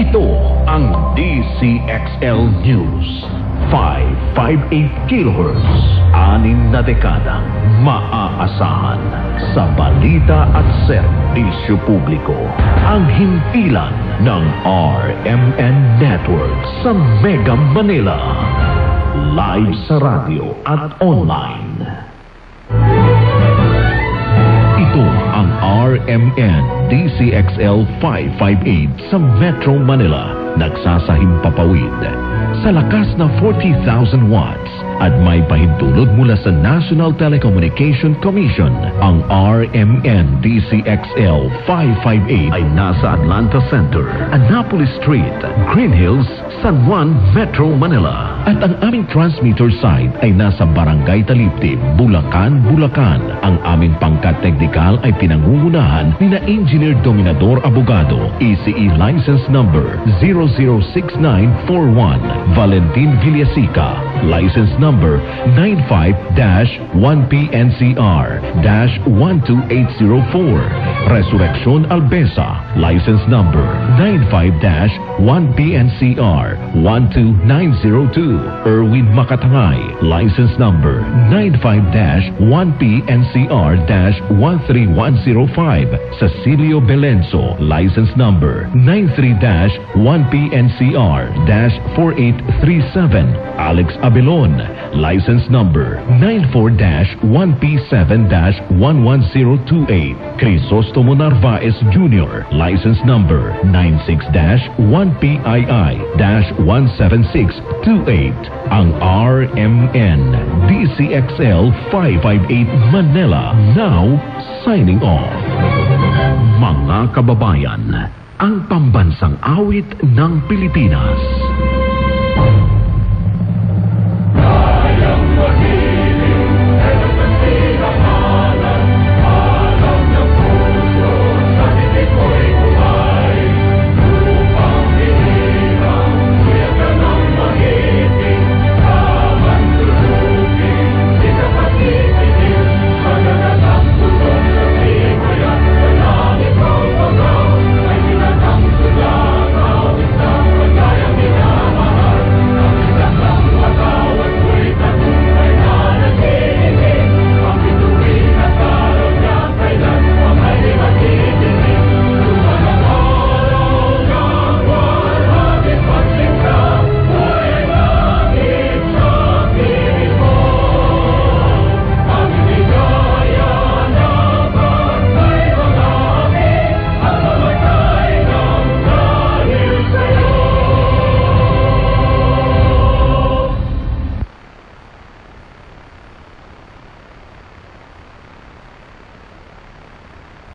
Ito ang DCXL News. 558 kHz. 6 na dekadang maaasahan sa balita at serbisyo publiko. Ang himpilan ng RMN Network sa Mega Manila. Live sa radyo at online. Ito ang RMN DCXL 558 sa Metro Manila. Nagsasahim papawid sa lakas na 40,000 watts at may pahintulot mula sa National Telecommunication Commission. Ang RMN DCXL 558 ay nasa Atlanta Center, Annapolis Street, Green Hills, San Juan, Metro Manila. At ang aming transmitter site ay nasa Barangay Taliptib, Bulacan, Bulacan. Ang aming pangkat teknikal ay pinangungunahan ni na Engineer Dominador Abogado, ECE License Number 006941, Valentin Villasica, License Number 95-1PNCR-12804, Resurrección Albesa, License Number 95-1PNCR-12902, Erwin Makatangay, License Number 95-1PNCR-13105, Cecilio Belenso, License Number 93-1PNCR-4837, Alex Abelon, License Number 94-1P7-11028, Crisostomo Narvaez Jr., License Number 96-1PII-17628. Ang RMN DCXL 558 Manila now signing off. Mga kababayan, ang pambansang awit ng Pilipinas.